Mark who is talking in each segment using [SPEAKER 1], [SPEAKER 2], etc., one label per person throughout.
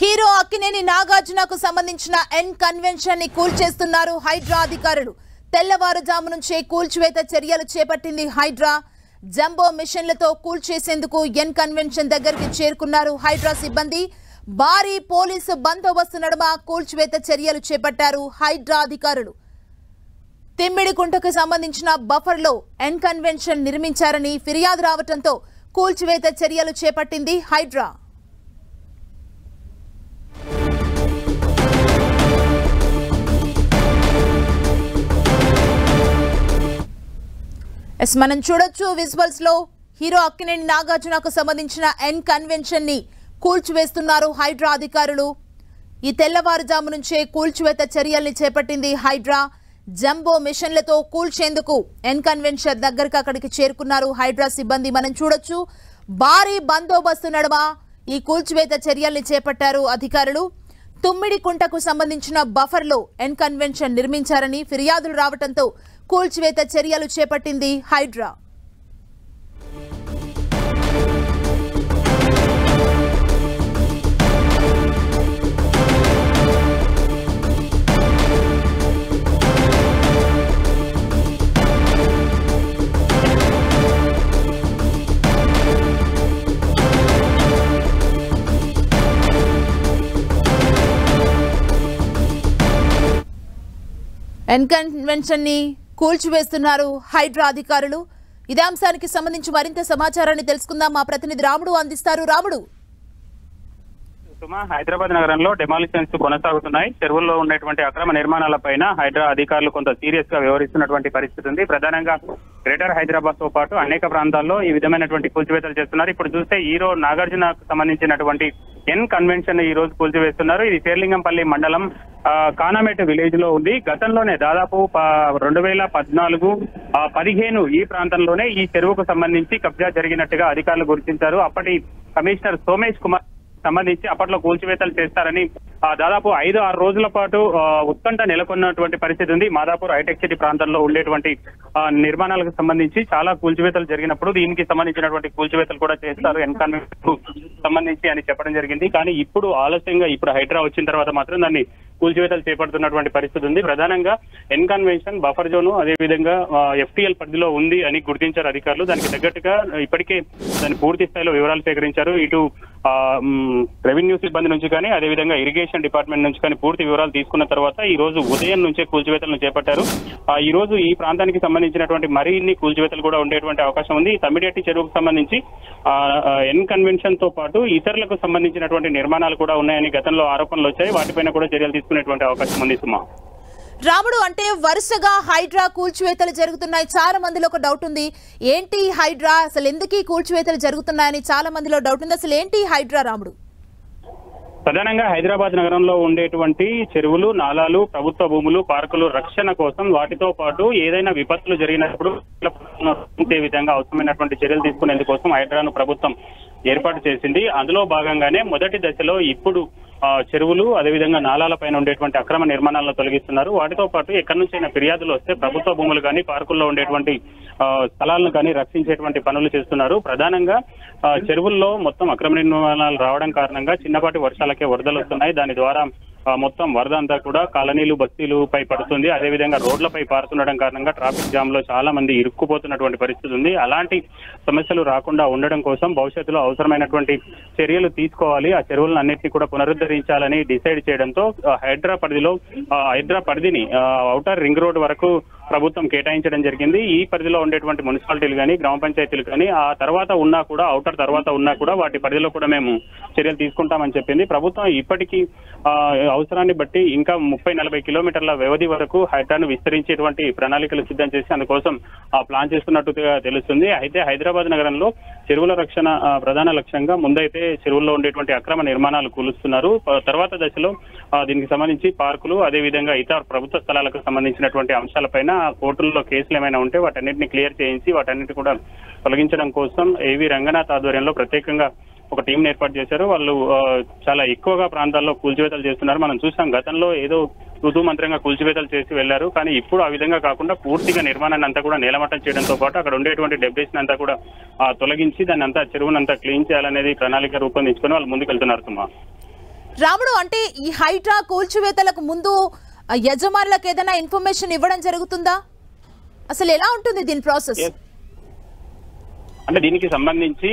[SPEAKER 1] Hero Akkineni నాగార్జునకు సంబంధించిన N convention ని కూల్చేస్తున్నారు హైడ్రా అధికారులు. తెల్లవారుజాము నుంచే కూల్చివేత చర్యలు చేపట్టింది హైడ్రా. జంబో మిషన్లతో కూల్చేసేందుకు ఎన్ కన్వెన్షన్ దగ్గరికి చేరుకున్నారు హైడ్రా సిబ్బంది. భారీ పోలీసు బందోబస్తు నడుమ కూల్చివేత చర్యలు చేపట్టారు హైడ్రా అధికారులు. తిమ్మిడికుంటకు సంబంధించిన బఫర్లో ఎన్ కన్వెన్షన్ నిర్మించారని ఫిర్యాదు రావడంతో కూల్చివేత చర్యలు చేపట్టింది హైడ్రా. మనం చూడొచ్చు విజువల్స్ లో హీరో అక్కినేని నాగార్జునకు సంబంధించిన ఎన్ కన్వెన్షన్ ని కూల్చివేస్తున్నారు హైడ్రా అధికారులు. ఈ తెల్లవారుజాము నుంచే కూల్చివేత చర్యల్ని చేపట్టింది హైడ్రా. జంబో మిషన్లతో కూల్చేందుకు ఎన్ కన్వెన్షన్ దగ్గరకు అక్కడికి చేరుకున్నారు హైడ్రా సిబ్బంది. మనం చూడొచ్చు భారీ బందోబస్తు నడుమ ఈ కూల్చివేత చర్యల్ని చేపట్టారు అధికారులు. తుమ్మిడికుంటకు సంబంధించిన బఫర్లో ఎన్ కన్వెన్షన్ నిర్మించారని ఫిర్యాదులు రావడంతో కూల్చివేత చర్యలు చేపట్టింది హైడ్రా. ఎన్ కన్వెన్షన్ ని కూల్చివేస్తున్నారు హైడ్రా అధికారులు. ఇదే అంశానికి సంబంధించి మరింత సమాచారాన్ని తెలుసుకుందాం. మా ప్రతినిధి రాముడు అందిస్తారు. రాముడు,
[SPEAKER 2] హైదరాబాద్ నగరంలో డెమాలిషన్స్ కొనసాగుతున్నాయి. చెరువుల్లో ఉన్నటువంటి అక్రమ నిర్మాణాలపైన హైడ్రా అధికారులు కొంత సీరియస్ గా వ్యవహరిస్తున్నటువంటి పరిస్థితి ఉంది. ప్రధానంగా గ్రేటర్ హైదరాబాద్ తో పాటు అనేక ప్రాంతాల్లో ఈ విధమైనటువంటి కూల్చివేతలు చేస్తున్నారు. ఇప్పుడు చూస్తే హీరో నాగార్జునకు సంబంధించినటువంటి ఎన్ కన్వెన్షన్ ఈ రోజు కూల్చివేస్తున్నారు. ఇది శేర్లింగంపల్లి మండలం కానామేట విలేజ్ లో ఉంది. గతంలోనే దాదాపు 2014-15 ఈ ప్రాంతంలోనే ఈ చెరువుకు సంబంధించి కబ్జా జరిగినట్టుగా అధికారులు గుర్తించారు. అప్పటి కమిషనర్ సోమేష్ కుమార్ సంబంధించి అప్పట్లో కూల్చివేతలు చేస్తారని దాదాపు 5-6 రోజుల పాటు ఉత్కంఠ నెలకొన్నటువంటి పరిస్థితి ఉంది. మాదాపూర్ హైటెక్ సిటీ ప్రాంతంలో ఉండేటువంటి నిర్మాణాలకు సంబంధించి చాలా కూల్చివేతలు జరిగినప్పుడు దీనికి సంబంధించినటువంటి కూల్చివేతలు కూడా చేస్తారు ఎన్ కన్వెన్షన్ సంబంధించి అని చెప్పడం జరిగింది. కానీ ఇప్పుడు ఆలస్యంగా ఇప్పుడు హైడ్రా వచ్చిన తర్వాత మాత్రం దాన్ని కూల్చివేతలు చేపడుతున్నటువంటి పరిస్థితి ఉంది. ప్రధానంగా ఎన్ కన్వెన్షన్ బఫర్ జోను అదేవిధంగా FTL పరిధిలో ఉంది అని గుర్తించారు అధికారులు. దానికి తగ్గట్టుగా ఇప్పటికే దాన్ని పూర్తి స్థాయిలో వివరాలు సేకరించారు. ఇటు రెవెన్యూ సిబ్బంది నుంచి కానీ అదేవిధంగా ఇరిగేషన్ డిపార్ట్మెంట్ నుంచి కానీ పూర్తి వివరాలు తీసుకున్న తర్వాత ఈ రోజు ఉదయం నుంచే కూల్చివేతలను చేపట్టారు. ఈ రోజు ఈ ప్రాంతానికి సంబంధించినటువంటి మరిన్ని కూల్చివేతలు కూడా ఉండేటువంటి అవకాశం ఉంది. తమ్మిడిహట్టి చెరువుకు సంబంధించి ఎన్ కన్వెన్షన్ తో పాటు ఇతరులకు సంబంధించినటువంటి నిర్మాణాలు కూడా ఉన్నాయని గతంలో ఆరోపణలు వచ్చాయి. వాటిపైన కూడా చర్యలు తీసుకునేటువంటి అవకాశం ఉంది. సుమా,
[SPEAKER 1] రాముడు, అంటే వరుసగా హైడ్రా కూల్చివేతలు జరుగుతున్నాయి. చాలా మందిలో ఒక డౌట్ ఉంది, ఏంటి హైడ్రా, అసలు ఎందుకు కూల్చివేతలు జరుగుతున్నాయని చాలా మందిలో డౌట్ ఉంది. అసలు ఏంటి హైడ్రా రాముడు?
[SPEAKER 2] ప్రధానంగా హైదరాబాద్ నగరంలో ఉండేటువంటి చెరువులు, నాలాలు, ప్రభుత్వ భూములు, పార్కులు రక్షణ కోసం వాటితో పాటు ఏదైనా విపత్తులు జరిగినప్పుడు ఏ విధంగా అవసరమైనటువంటి చర్యలు తీసుకునేందుకోసం హైడ్రాను ప్రభుత్వం ఏర్పాటు చేసింది. అందులో భాగంగానే మొదటి దశలో ఇప్పుడు చెరువులు అదేవిధంగా నాలాల పైన ఉండేటువంటి అక్రమ నిర్మాణాలను తొలగిస్తున్నారు. వాటితో పాటు ఎక్కడి నుంచైనా ఫిర్యాదులు వస్తే ప్రభుత్వ భూములు కానీ పార్కుల్లో ఉండేటువంటి స్థలాలను కానీ రక్షించేటువంటి పనులు చేస్తున్నారు. ప్రధానంగా చెరువుల్లో మొత్తం అక్రమ నిర్మాణాలు రావడం కారణంగా చిన్నపాటి వర్షాలకే వరదలు వస్తున్నాయి. దాని ద్వారా మొత్తం వరద అంతా కూడా కాలనీలు, బస్తీలుపై పడుతుంది. అదేవిధంగా రోడ్లపై పారుతుండడం కారణంగా ట్రాఫిక్ జామ్ లో చాలా మంది ఇరుక్కుపోతున్నటువంటి పరిస్థితి ఉంది. అలాంటి సమస్యలు రాకుండా ఉండడం కోసం భవిష్యత్తులో అవసరమైనటువంటి చర్యలు తీసుకోవాలి, ఆ చెరువులను అన్నింటినీ కూడా పునరుద్ధరించాలని డిసైడ్ చేయడంతో హైడ్రా పరిధిని ఔటర్ రింగ్ రోడ్ వరకు ప్రభుత్వం కేటాయించడం జరిగింది. ఈ పరిధిలో ఉండేటువంటి మున్సిపాలిటీలు కానీ గ్రామ పంచాయతీలు కానీ ఆ తర్వాత ఉన్నా కూడా ఔటర్ తర్వాత ఉన్నా కూడా వాటి పరిధిలో కూడా మేము చర్యలు తీసుకుంటామని చెప్పింది ప్రభుత్వం. ఇప్పటికీ అవసరాన్ని బట్టి ఇంకా 30-40 కిలోమీటర్ల వ్యవధి వరకు హైడ్రాను విస్తరించేటువంటి ప్రణాళికలు సిద్ధం చేసి అందుకోసం ప్లాన్ చేస్తున్నట్టుగా తెలుస్తుంది. అయితే హైదరాబాద్ నగరంలో చెరువుల రక్షణ ప్రధాన లక్ష్యంగా ముందైతే చెరువుల్లో ఉండేటువంటి అక్రమ నిర్మాణాలు కూలుస్తున్నారు. తర్వాత దశలో దీనికి సంబంధించి పార్కులు అదేవిధంగా ఇతర ప్రభుత్వ స్థలాలకు సంబంధించినటువంటి అంశాలపైన కోర్టుల్లో కేసులు ఏమైనా ఉంటే వాటన్నిటిని క్లియర్ చేయించి వాటన్నిటి కూడా తొలగించడం కోసం ఏవి రంగనాథ్ ఆధ్వర్యంలో ప్రత్యేకంగా ఒక టీం ఏర్పాటు చేశారు. వాళ్ళు చాలా ఎక్కువగా ప్రాంతాల్లో కూల్చివేతలు చేస్తున్నారు. మనం చూసాం గతంలో ఏదో ఋతు మంత్రంగా కూల్చివేతలు చేసి వెళ్లారు. కానీ ఇప్పుడు ఆ విధంగా కాకుండా పూర్తిగా నిర్మాణాన్ని అంతా కూడా నేలమట్టం చేయడంతో పాటు అక్కడ ఉండేటువంటి డెబ్రిస్ అంతా కూడా తొలగించి దాన్ని అంతా చెరువునంతా క్లీన్ చేయాలనేది ప్రణాళిక రూపొందించుకొని వాళ్ళు ముందుకెళ్తున్నారు. సుమా,
[SPEAKER 1] రాముడు, అంటే ఈ హైడ్రా కూల్చివేతలకు ముందు యజమానులకు ఏదైనా ఇన్ఫర్మేషన్ ఇవ్వడం జరుగుతుందా? అసలు ఎలా ఉంటుంది దీని ప్రాసెస్?
[SPEAKER 2] అంటే దీనికి సంబంధించి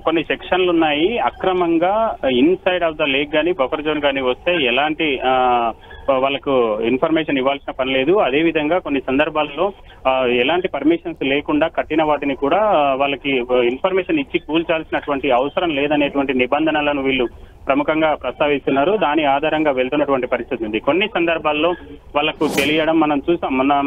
[SPEAKER 2] కొన్ని సెక్షన్లు ఉన్నాయి. అక్రమంగా ఇన్సైడ్ ఆఫ్ ద లేక్ కానీ బఫర్ జోన్ కానీ వస్తే ఎలాంటి వాళ్ళకు ఇన్ఫర్మేషన్ ఇవ్వాల్సిన పని లేదు. అదే విధంగా కొన్ని సందర్భాల్లో ఎలాంటి పర్మిషన్స్ లేకుండా కట్టిన వాటిని కూడా వాళ్ళకి ఇన్ఫర్మేషన్ ఇచ్చి కూల్చాల్సినటువంటి అవసరం లేదనేటువంటి నిబంధనలను వీళ్ళు ప్రముఖంగా ప్రస్తావిస్తున్నారు. దాని ఆధారంగా వెళ్తున్నటువంటి పరిస్థితి ఉంది. కొన్ని సందర్భాల్లో వాళ్ళకు తెలియడం మనం చూసాం. మనం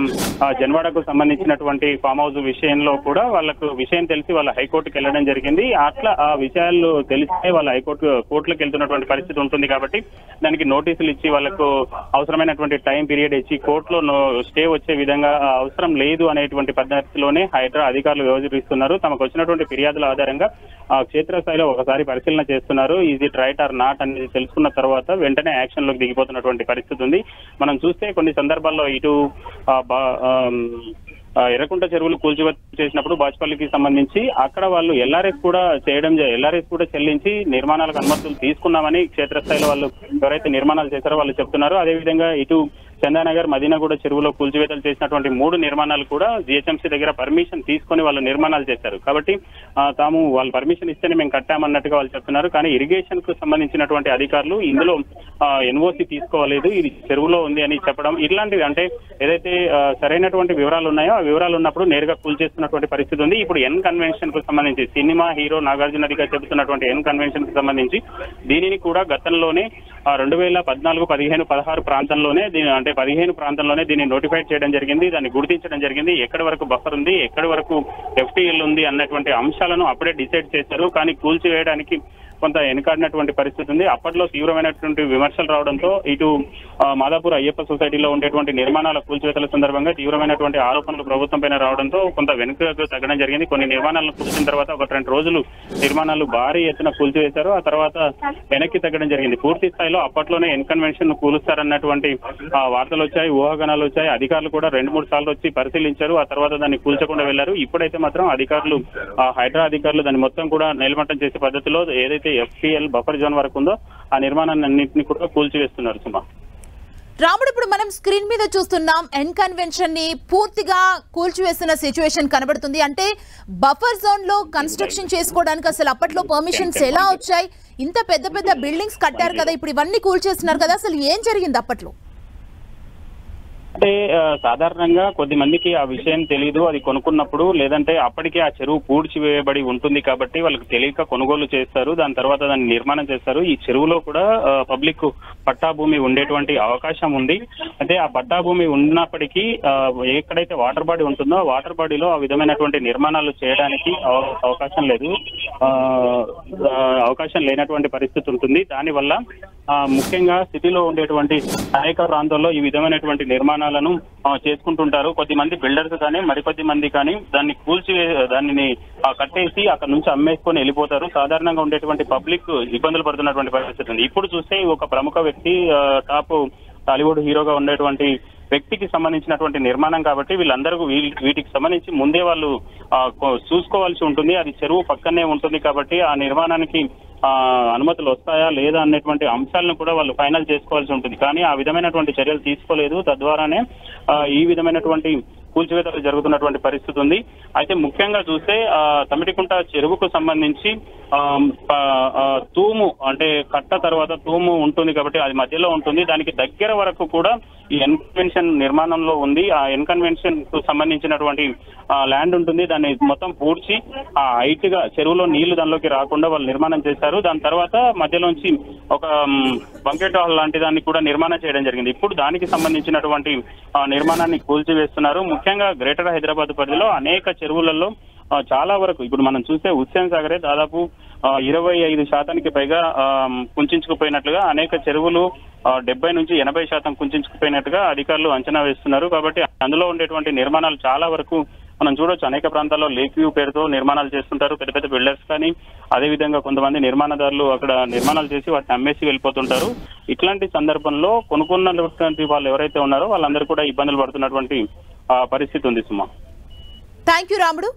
[SPEAKER 2] జన్వాడకు సంబంధించినటువంటి ఫామ్ హౌస్ విషయంలో కూడా వాళ్ళకు విషయం తెలిసి వాళ్ళ హైకోర్టుకు వెళ్ళడం జరిగింది. అట్లా ఆ విషయాలు తెలిస్తే వాళ్ళ కోర్టులకు వెళ్తున్నటువంటి పరిస్థితి ఉంటుంది. కాబట్టి దానికి నోటీసులు ఇచ్చి వాళ్ళకు అవసరమైనటువంటి టైం పీరియడ్ ఇచ్చి కోర్టులో స్టే వచ్చే విధంగా అవసరం లేదు అనేటువంటి పద్ధతిలోనే హైడ్రా అధికారులు వ్యవహరిస్తున్నారు. తమకు వచ్చినటువంటి ఫిర్యాదుల ఆధారంగా క్షేత్రస్థాయిలో ఒకసారి పరిశీలన చేస్తున్నారు. Is it right are not అనేది తెలుసుకున్న తర్వాత వెంటనే యాక్షన్ లోకి దిగిపోతున్నటువంటి పరిస్థితి ఉంది. మనం చూస్తే కొన్ని సందర్భాల్లో ఇటు ఎర్రకుంట చెరువులు కూల్చివేత చేసినప్పుడు బాచ్పల్లికి సంబంధించి అక్కడ వాళ్ళు ఎల్ఆర్ఎస్ కూడా చెల్లించి నిర్మాణాలకు అనుమతులు తీసుకున్నామని క్షేత్రస్థాయిలో వాళ్ళు ఎవరైతే నిర్మాణాలు చేశారో వాళ్ళు చెప్తున్నారు. అదేవిధంగా ఇటు చందానగర్ మదీనాగూడ చెరువులో కూల్చివేతలు చేసినటువంటి 3 నిర్మాణాలు కూడా జిహెచ్ఎంసీ దగ్గర పర్మిషన్ తీసుకొని వాళ్ళు నిర్మాణాలు చేశారు. కాబట్టి తాము వాళ్ళు పర్మిషన్ ఇస్తేనే మేము కట్టామన్నట్టుగా వాళ్ళు చెప్తున్నారు. కానీ ఇరిగేషన్ కు సంబంధించినటువంటి అధికారులు ఇందులో ఎన్ఓసి తీసుకోలేదు, ఇది చెరువులో ఉంది అని చెప్పడం, ఇట్లాంటివి అంటే ఏదైతే సరైనటువంటి వివరాలు ఉన్నాయో ఆ వివరాలు ఉన్నప్పుడు నేరుగా కూల్చేస్తున్నటువంటి పరిస్థితి ఉంది. ఇప్పుడు ఎన్ కన్వెన్షన్ కు సంబంధించి సినిమా హీరో నాగార్జునదిగా చెబుతున్నటువంటి ఎన్ కన్వెన్షన్ కు సంబంధించి దీనిని కూడా గతంలోనే 2014, 15, 16 ప్రాంతంలోనే అంటే 15 ప్రాంతంలోనే దీన్ని నోటిఫై చేయడం జరిగింది. దాన్ని గుర్తించడం జరిగింది. ఎక్కడి వరకు బఫర్ ఉంది, ఎక్కడి వరకు ఎఫ్టీఎల్ ఉంది అన్నటువంటి అంశాలను అప్పుడే డిసైడ్ చేశారు. కానీ కూల్చివేయడానికి కొంత వెనుకాడినటువంటి పరిస్థితి ఉంది. అప్పట్లో తీవ్రమైనటువంటి విమర్శలు రావడంతో ఇటు మాదాపూర్ అయ్యప్ప సొసైటీలో ఉండేటువంటి నిర్మాణాల కూల్చివేతల సందర్భంగా తీవ్రమైనటువంటి ఆరోపణలు ప్రభుత్వం పైన రావడంతో కొంత వెనుకకు తగ్గడం జరిగింది. కొన్ని నిర్మాణాలను కూల్చిన తర్వాత 1-2 రోజులు నిర్మాణాలు భారీ ఎత్తున కూల్చివేశారు. ఆ తర్వాత వెనక్కి తగ్గడం జరిగింది. పూర్తి స్థాయిలో అప్పట్లోనే ఎన్ కన్వెన్షన్ కూలుస్తారన్నటువంటి వార్తలు వచ్చాయి, ఊహాగానాలు వచ్చాయి. అధికారులు కూడా 2-3 సార్లు వచ్చి పరిశీలించారు. ఆ తర్వాత దాన్ని కూల్చకుండా వెళ్లారు. ఇప్పుడైతే మాత్రం అధికారులు హైడ్రా అధికారులు దాన్ని మొత్తం కూడా నిలమట్టం చేసే పద్ధతిలో ఏదైతే ఎఫ్టీఎల్ బఫర్ జోన్ వరకు ఉందో ఆ నిర్మాణాన్ని అన్నింటినీ కూడా కూల్చివేస్తున్నారు. సుమా,
[SPEAKER 1] రాముడు, ఇప్పుడు మనం స్క్రీన్ మీద చూస్తున్నాం ఎన్ కన్వెన్షన్ ని పూర్తిగా కూల్చివేసిన సిచ్యువేషన్ కనబడుతుంది. అంటే బఫర్ జోన్ లో కన్స్ట్రక్షన్ చేసుకోవడానికి అసలు అప్పట్లో పర్మిషన్స్ ఎలా వచ్చాయి? ఇంత పెద్ద పెద్ద బిల్డింగ్స్ కట్టారు కదా, ఇప్పుడు ఇవన్నీ కూల్చేస్తున్నారు కదా, అసలు ఏం జరిగింది అప్పట్లో?
[SPEAKER 2] అంటే సాధారణంగా కొద్ది మందికి ఆ విషయం తెలియదు. అది కొనుక్కున్నప్పుడు లేదంటే అప్పటికే ఆ చెరువు పూడ్చివేయబడి ఉంటుంది కాబట్టి వాళ్ళకి తెలియక కొనుగోలు చేస్తారు. దాని తర్వాత దాన్ని నిర్మాణం చేస్తారు. ఈ చెరువులో కూడా పబ్లిక్ పట్టా భూమి ఉండేటువంటి అవకాశం ఉంది. అంటే ఆ పట్టా భూమి ఉన్నప్పటికీ ఎక్కడైతే వాటర్ బాడీ ఉంటుందో ఆ వాటర్ బాడీలో ఆ విధమైనటువంటి నిర్మాణాలు చేయడానికి అవకాశం లేదు, అవకాశం లేనటువంటి పరిస్థితి ఉంటుంది. దానివల్ల ముఖ్యంగా సిటీలో ఉండేటువంటి అనేక ప్రాంతాల్లో ఈ విధమైనటువంటి నిర్మాణాలను చేసుకుంటుంటారు. కొద్దిమంది బిల్డర్స్ కానీ మరికొద్ది మంది కానీ దానిని కట్టేసి అక్కడ నుంచి అమ్మేసుకొని వెళ్ళిపోతారు. సాధారణంగా ఉండేటువంటి పబ్లిక్ ఇబ్బందులు పడుతున్నటువంటి పరిస్థితి ఉంది. ఇప్పుడు చూస్తే ఒక ప్రముఖ వ్యక్తి, టాప్ టాలీవుడ్ హీరోగా ఉండేటువంటి వ్యక్తికి సంబంధించినటువంటి నిర్మాణం కాబట్టి వీళ్ళందరూ వీటికి సంబంధించి ముందే వాళ్ళు చూసుకోవాల్సి ఉంటుంది. అది చెరువు పక్కనే ఉంటుంది కాబట్టి ఆ నిర్మాణానికి అనుమతులు వస్తాయా లేదా అనేటువంటి అంశాలను కూడా వాళ్ళు ఫైనల్ చేసుకోవాల్సి ఉంటుంది. కానీ ఆ విధమైనటువంటి చర్యలు తీసుకోలేదు. తద్వారానే ఈ విధమైనటువంటి కూల్చివేతలు జరుగుతున్నటువంటి పరిస్థితి ఉంది. అయితే ముఖ్యంగా చూస్తే తమిటికుంట చెరువుకు సంబంధించి తూము అంటే కట్ట తర్వాత తూము ఉంటుంది కాబట్టి అది మధ్యలో ఉంటుంది. దానికి దగ్గర వరకు కూడా ఈ ఎన్ కన్వెన్షన్ నిర్మాణంలో ఉంది. ఆ ఎన్ కన్వెన్షన్ కు సంబంధించినటువంటి ల్యాండ్ ఉంటుంది. దాన్ని మొత్తం పూడ్చి ఆ హైట్ గా చెరువులో నీళ్లు దానిలోకి రాకుండా వాళ్ళు నిర్మాణం చేశారు. దాని తర్వాత మధ్యలోంచి ఒక బంకెట్ హాల్ లాంటి దాన్ని కూడా నిర్మాణం చేయడం జరిగింది. ఇప్పుడు దానికి సంబంధించినటువంటి నిర్మాణాన్ని కూల్చివేస్తున్నారు. ముఖ్యంగా గ్రేటర్ హైదరాబాద్ పరిధిలో అనేక చెరువులలో చాలా వరకు ఇప్పుడు మనం చూస్తే హుస్సేన్ సాగరే దాదాపు 25% పైగా కుంచుకుపోయినట్లుగా, అనేక చెరువులు 70 నుంచి 80% కుంచుకుపోయినట్టుగా అధికారులు అంచనా వేస్తున్నారు. కాబట్టి అందులో ఉండేటువంటి నిర్మాణాలు చాలా వరకు మనం చూడొచ్చు. అనేక ప్రాంతాల్లో లేక్ వ్యూ పేరుతో నిర్మాణాలు చేస్తుంటారు పెద్ద పెద్ద బిల్డర్స్. కానీ అదేవిధంగా కొంతమంది నిర్మాణదారులు అక్కడ నిర్మాణాలు చేసి వాటిని అమ్మేసి వెళ్ళిపోతుంటారు. ఇట్లాంటి సందర్భంలో కొనుక్కున్నటువంటి వాళ్ళు ఎవరైతే ఉన్నారో వాళ్ళందరూ కూడా ఇబ్బందులు పడుతున్నటువంటి పరిస్థితి ఉంది. సుమా,
[SPEAKER 1] థ్యాంక్ యూ రాముడు.